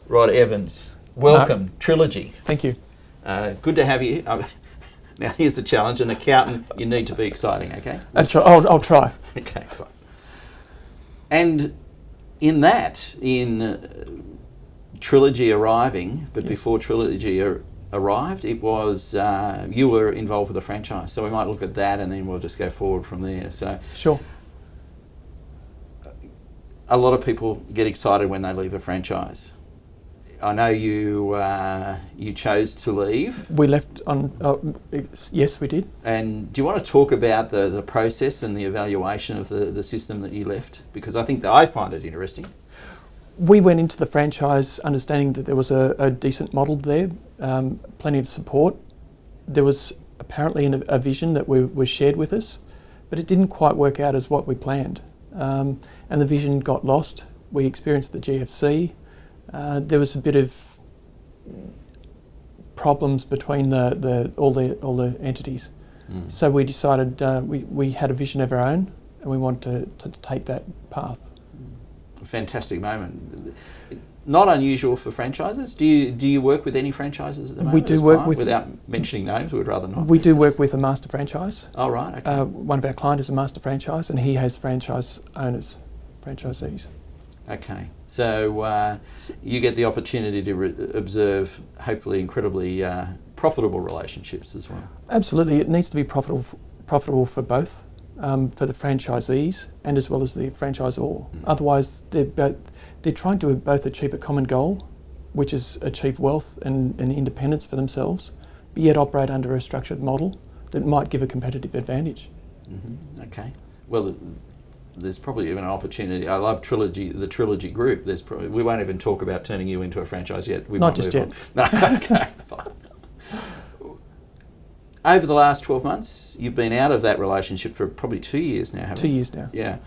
Rod Evans, welcome, Trilogy. Thank you. Good to have you. Now here's the challenge, an accountant, you need to be exciting, okay? I'll try. Okay, fine. And in Trilogy arriving, but yes, before Trilogy arrived, it was, you were involved with a franchise. So we might look at that and then we'll just go forward from there. So sure. A lot of people get excited when they leave a franchise. I know you chose to leave. We left on, yes, we did. And do you want to talk about the process and the evaluation of the system that you left? Because I think that I find it interesting. We went into the franchise understanding that there was a decent model there, plenty of support. There was apparently a vision that was shared with us, but it didn't quite work out as what we planned. And the vision got lost. We experienced the GFC. There was a bit of problems between all the entities. Mm. So we decided we had a vision of our own and we wanted to take that path. A fantastic moment. Not unusual for franchises. Do you work with any franchises at the moment? We do work with, without mentioning names, we would rather not. We do work with a master franchise. Oh right, okay. One of our clients is a master franchise and he has franchise owners, franchisees. Okay, so you get the opportunity to observe hopefully incredibly profitable relationships as well. Absolutely, it needs to be profitable for both, for the franchisees and as well as the franchisor. Mm. Otherwise, they're trying to both achieve a common goal, which is achieve wealth and independence for themselves, but yet operate under a structured model that might give a competitive advantage. Mm-hmm. Okay, well. There's probably even an opportunity. I love Trilogy, the Trilogy group. We won't even talk about turning you into a franchise yet. Not just yet. No, okay, fine. Over the last 12 months, you've been out of that relationship for probably 2 years now, haven't you? 2 years now. Yeah.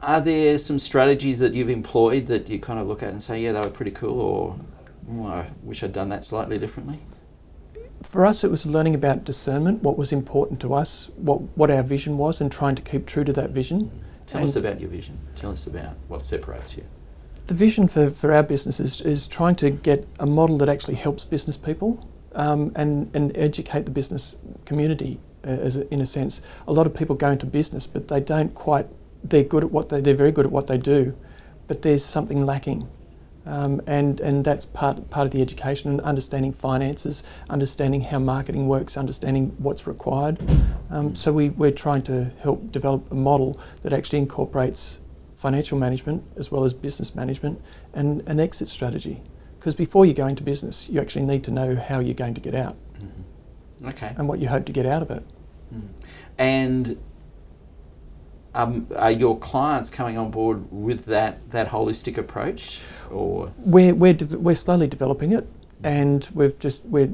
Are there some strategies that you've employed that you kind of look at and say, yeah, they were pretty cool, or I wish I'd done that slightly differently? For us, it was learning about discernment, what was important to us, what our vision was, and trying to keep true to that vision. Tell us about your vision. Tell us about what separates you. The vision for our business is trying to get a model that actually helps business people and educate the business community, in a sense. A lot of people go into business, but they don't quite, they're very good at what they do, but there's something lacking. And that's part of the education, and understanding finances, understanding how marketing works, understanding what's required. So we're trying to help develop a model that actually incorporates financial management as well as business management and an exit strategy. Because before you go into business, you actually need to know how you're going to get out. Mm-hmm. Okay. And what you hope to get out of it. Mm. And are your clients coming on board with that holistic approach, or we're slowly developing it, and we're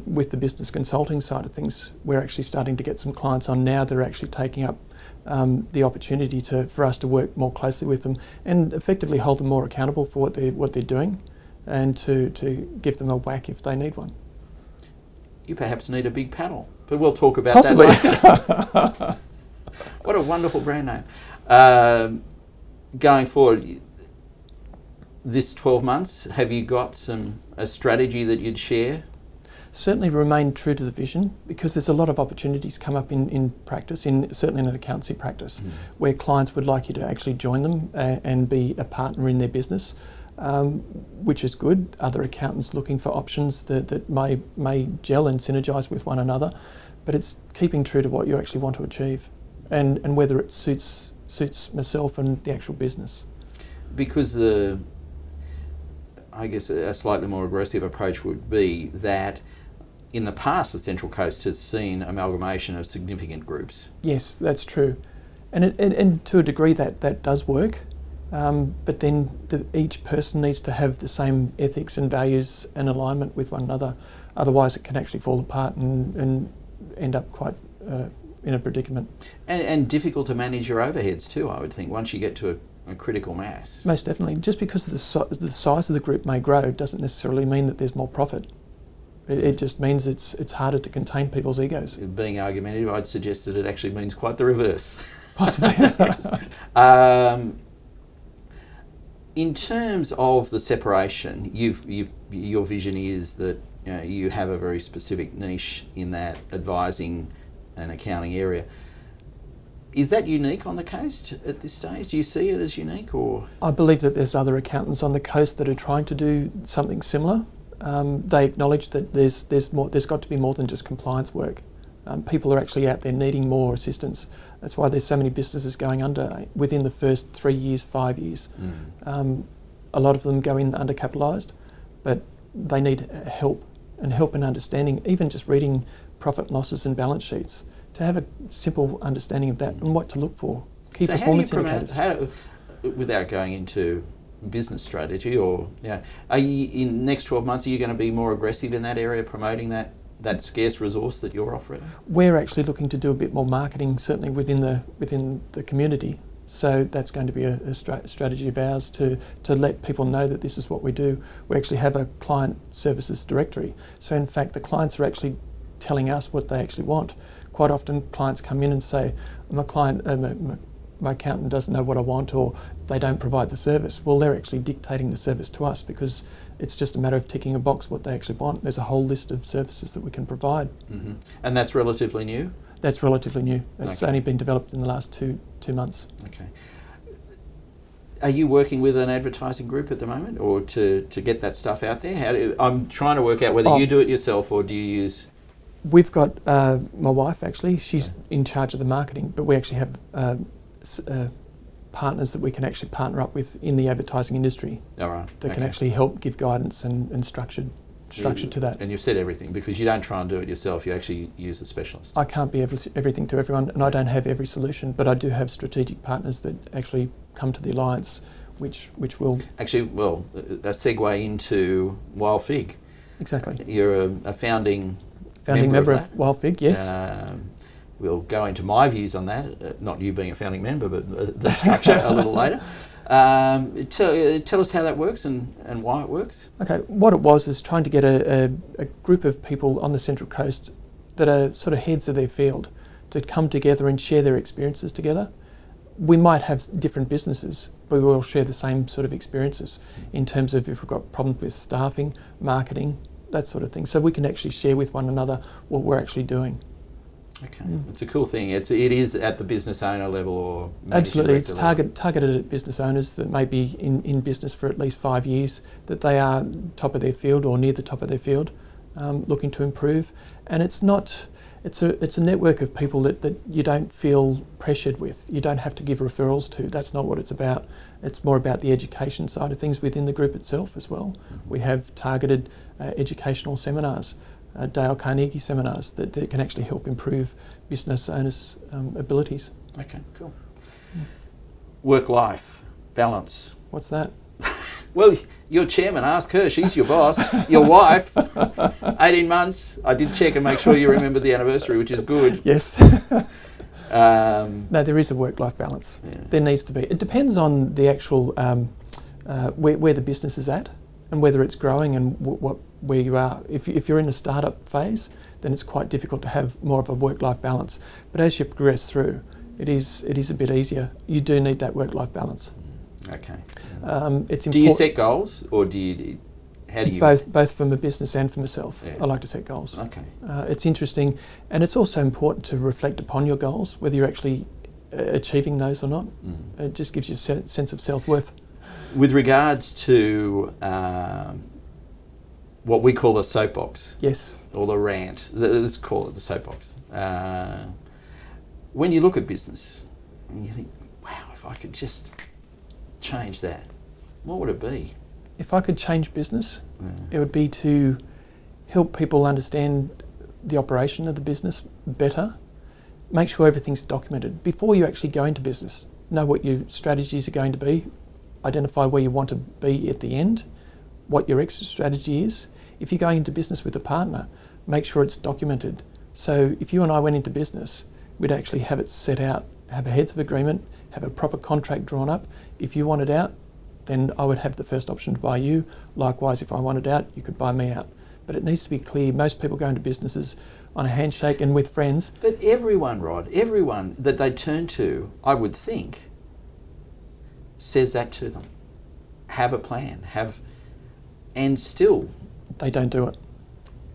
with the business consulting side of things. We're actually starting to get some clients on now that are actually taking up the opportunity for us to work more closely with them and effectively hold them more accountable for what they're doing, and to give them a whack if they need one. You perhaps need a big panel, but we'll talk about possibly that later. What a wonderful brand name. Going forward, this 12 months, have you got a strategy that you'd share? Certainly remain true to the vision, because there's a lot of opportunities come up in practice, certainly in an accountancy practice, where clients would like you to actually join them and be a partner in their business, which is good. Other accountants looking for options that may gel and synergise with one another, but it's keeping true to what you actually want to achieve, and whether it suits myself and the actual business. Because I guess a slightly more aggressive approach would be that in the past the Central Coast has seen amalgamation of significant groups. Yes, that's true, and to a degree that does work, but then each person needs to have the same ethics and values and alignment with one another. Otherwise it can actually fall apart and end up quite in a predicament. And difficult to manage your overheads too, I would think, once you get to a critical mass. Most definitely. Just because the size of the group may grow doesn't necessarily mean that there's more profit. It just means it's harder to contain people's egos. Being argumentative, I'd suggest that it actually means quite the reverse. Possibly. In terms of the separation, your vision is that you have a very specific niche in that advising and accounting area. Is that unique on the coast at this stage? Do you see it as unique, or? I believe that there's other accountants on the coast that are trying to do something similar. They acknowledge that there's got to be more than just compliance work. People are actually out there needing more assistance. That's why there's so many businesses going under within the first 3 years, 5 years. A lot of them go in undercapitalised, but they need help and understanding, even just reading profit and losses and balance sheets, to have a simple understanding of that and what to look for. Key performance indicators. Without going into business strategy, or are you, in next 12 months, are you going to be more aggressive in that area, promoting that scarce resource that you're offering? We're actually looking to do a bit more marketing, certainly within the community. So that's going to be a strategy of ours to let people know that this is what we do. We actually have a client services directory. So in fact, the clients are actually telling us what they actually want. Quite often clients come in and say, my accountant doesn't know what I want, or they don't provide the service. Well, they're actually dictating the service to us, because it's just a matter of ticking a box what they actually want. There's a whole list of services that we can provide. Mm-hmm. And that's relatively new? That's relatively new. It's okay. only been developed in the last two months. Okay. Are you working with an advertising group at the moment, or to get that stuff out there? I'm trying to work out whether you do it yourself or do you use... We've got my wife, actually. She's in charge of the marketing, but we actually have partners that we can actually partner up with in the advertising industry. All right. That can actually help give guidance and structure to that. And you've said everything, because you don't try and do it yourself, you actually use a specialist. I can't be everything to everyone, and I don't have every solution, but I do have strategic partners that actually come to the alliance, which will... Actually, well, a segue into Wild Fig. Exactly. You're a founding member of Wild Fig, yes. We'll go into my views on that, not you being a founding member, but the structure a little later. Tell us how that works and why it works. Okay, what it was is trying to get a group of people on the Central Coast that are sort of heads of their field to come together and share their experiences together. We might have different businesses, but we all share the same sort of experiences in terms of if we've got problems with staffing, marketing, that sort of thing. So we can actually share with one another what we're actually doing. Okay, it's a cool thing. It is at the business owner level, or absolutely. It's targeted at business owners that may be in business for at least 5 years, that they are top of their field or near the top of their field, looking to improve. And it's not. It's a network of people that you don't feel pressured with. You don't have to give referrals to. That's not what it's about. It's more about the education side of things within the group itself as well. Mm-hmm. We have targeted educational seminars. Dale Carnegie seminars that can actually help improve business owners' abilities. Okay, cool. Work-life balance. What's that? Well, your chairman, ask her. She's your boss. Your wife. 18 months. I did check and make sure you remember the anniversary, which is good. Yes. No, there is a work-life balance. Yeah. There needs to be. It depends on the actual where the business is at, and whether it's growing and where you are. If you're in a startup phase, then it's quite difficult to have more of a work-life balance. But as you progress through, it is a bit easier. You do need that work-life balance. Okay. It's do you set goals, or how do you? Both from a business and for myself. Yeah. I like to set goals. Okay. It's interesting, and it's also important to reflect upon your goals, whether you're actually achieving those or not. It just gives you a sense of self-worth. With regards to what we call the soapbox, yes, or the rant, let's call it the soapbox. When you look at business, and you think, wow, if I could just change that, what would it be? If I could change business, it would be to help people understand the operation of the business better, make sure everything's documented. Before you actually go into business, know what your strategies are going to be, identify where you want to be at the end, what your exit strategy is. If you're going into business with a partner, make sure it's documented. So if you and I went into business, we'd actually have it set out, have a heads of agreement, have a proper contract drawn up. If you wanted out, then I would have the first option to buy you. Likewise, if I wanted out, you could buy me out. But it needs to be clear. Most people go into businesses on a handshake and with friends. But everyone, Rod, everyone that they turn to, I would think, says that to them. have a plan, and still they don't do it.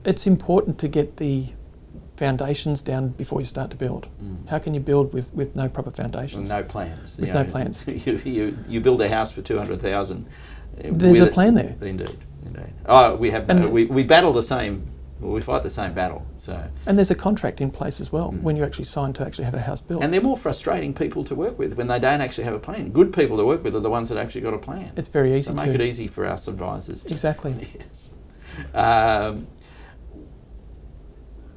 It's important to get the foundations down before you start to build. How can you build with no proper foundations? No plans. With no plans. You build a house for 200,000. There's a plan there. Indeed. Oh, we have. We battle the same. Well, we fight the same battle. So. And there's a contract in place as well when you actually sign to actually have a house built. And they're more frustrating people to work with when they don't actually have a plan. Good people to work with are the ones that actually got a plan. It's very easy to make it easy for us advisors. Exactly. Yes.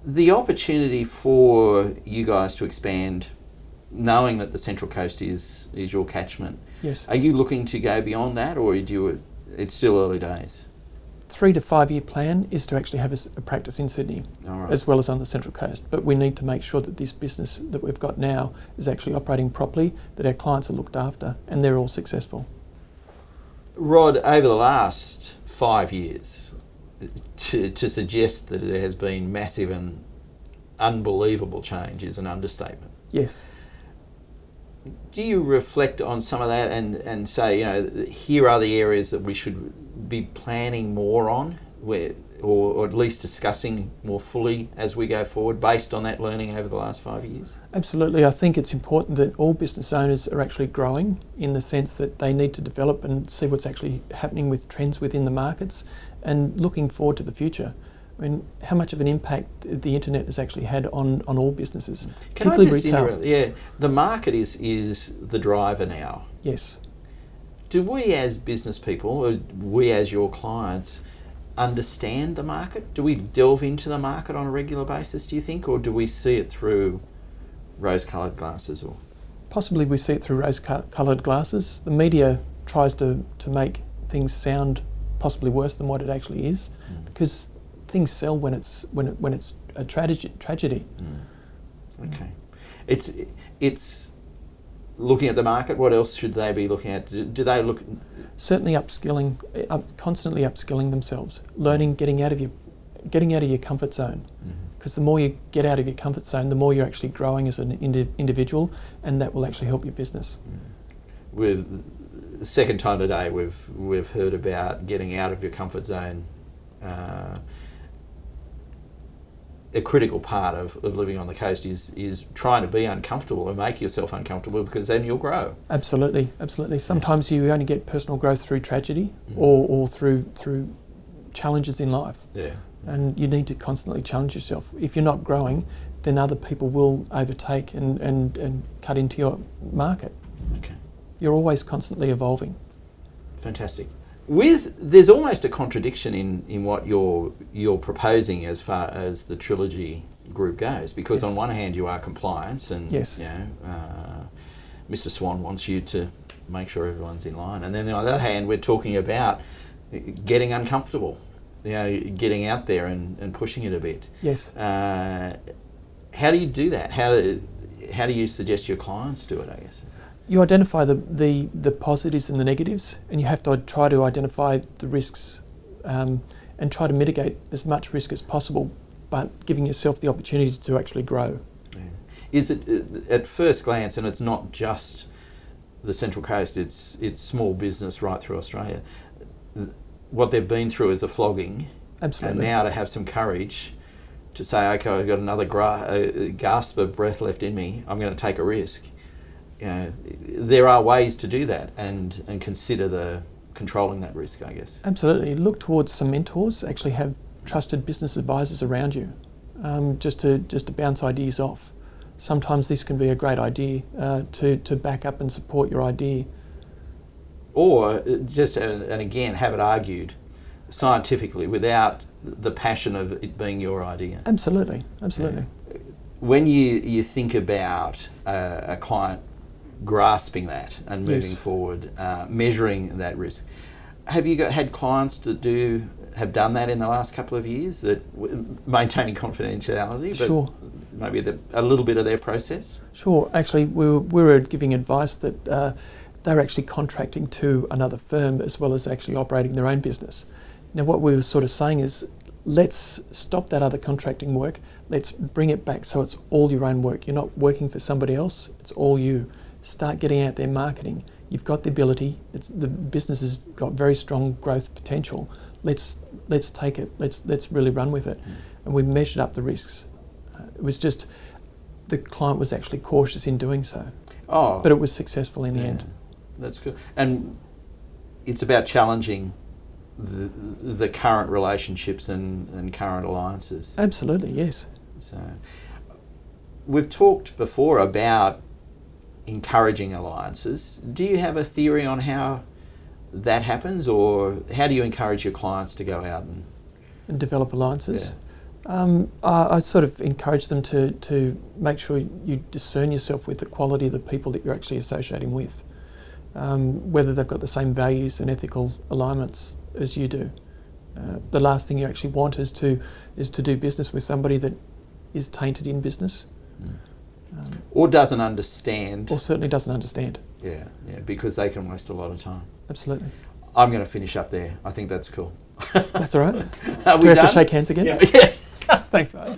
The opportunity for you guys to expand, knowing that the Central Coast is your catchment. Yes. Are you looking to go beyond that, or it's still early days? 3 to 5 year plan is to actually have a practice in Sydney, as well as on the Central Coast. But we need to make sure that this business that we've got now is actually operating properly, that our clients are looked after, and they're all successful. Rod, over the last 5 years, to suggest that there has been massive and unbelievable change is an understatement. Yes. Do you reflect on some of that and say, here are the areas that we should be planning more on, or at least discussing more fully as we go forward, based on that learning over the last 5 years? Absolutely. I think it's important that all business owners are actually growing, in the sense that they need to develop and see what's actually happening with trends within the markets and looking forward to the future. I mean, how much of an impact the internet has actually had on all businesses, particularly retail. Yeah, the market is the driver now. Yes. Do we as business people, or we as your clients, understand the market? Do we delve into the market on a regular basis, do you think, or do we see it through rose-coloured glasses? Or possibly we see it through rose-coloured glasses. The media tries to make things sound possibly worse than what it actually is, because things sell when it's a tragedy. Okay, it's looking at the market. What else should they be looking at? Do they look? Certainly upskilling, constantly upskilling themselves, learning, getting out of your comfort zone. Because the more you get out of your comfort zone, the more you're actually growing as an individual, and that will actually help your business. With the second time today, we've heard about getting out of your comfort zone. A critical part of living on the coast is trying to be uncomfortable and make yourself uncomfortable, because then you'll grow. Absolutely, absolutely. Sometimes you only get personal growth through tragedy or through challenges in life. Yeah. And you need to constantly challenge yourself. If you're not growing, then other people will overtake and cut into your market. Okay. You're always constantly evolving. Fantastic. There's almost a contradiction in what you're proposing as far as the Trilogy group goes, because on one hand you are compliance, and Mr. Swan wants you to make sure everyone's in line, and then on the other hand we're talking about getting uncomfortable, getting out there and pushing it a bit. Yes. How do you do that? How do you suggest your clients do it, I guess? You identify the positives and the negatives, and you have to try to identify the risks and try to mitigate as much risk as possible, but giving yourself the opportunity to actually grow. Yeah. Is it, at first glance, and it's not just the Central Coast, it's small business right through Australia, what they've been through is a flogging. Absolutely. And now to have some courage to say, okay, I've got another gasp of breath left in me, I'm going to take a risk. There are ways to do that and consider controlling that risk, I guess. Absolutely. Look towards some mentors. Actually have trusted business advisors around you, just to bounce ideas off. Sometimes this can be a great idea to back up and support your idea. Or just, and again, have it argued scientifically without the passion of it being your idea. Absolutely, absolutely. When you think about a client grasping that and moving forward, measuring that risk, have you had clients that have done that in the last couple of years, that maintaining confidentiality, but maybe a little bit of their process? Sure. Actually, we were giving advice that they're actually contracting to another firm as well as actually operating their own business. Now, what we were sort of saying is, let's stop that other contracting work. Let's bring it back so it's all your own work. You're not working for somebody else. It's all you. Start getting out there marketing. you've got the ability. The business has got very strong growth potential. Let's take it. Let's really run with it. And we measured up the risks. It was just the client was actually cautious in doing so. Oh, but it was successful in the end. That's good. And it's about challenging the current relationships and current alliances. Absolutely, yes. So we've talked before about encouraging alliances. Do you have a theory on how that happens, or how do you encourage your clients to go out and develop alliances? I sort of encourage them to make sure you discern yourself with the quality of the people that you're actually associating with, whether they've got the same values and ethical alignments as you do. The last thing you actually want is to do business with somebody that is tainted in business. Or doesn't understand. Or certainly doesn't understand. Yeah, because they can waste a lot of time. Absolutely. I'm going to finish up there. I think that's cool. That's all right. Are we Do we have done? to shake hands again? Yeah. Thanks, mate.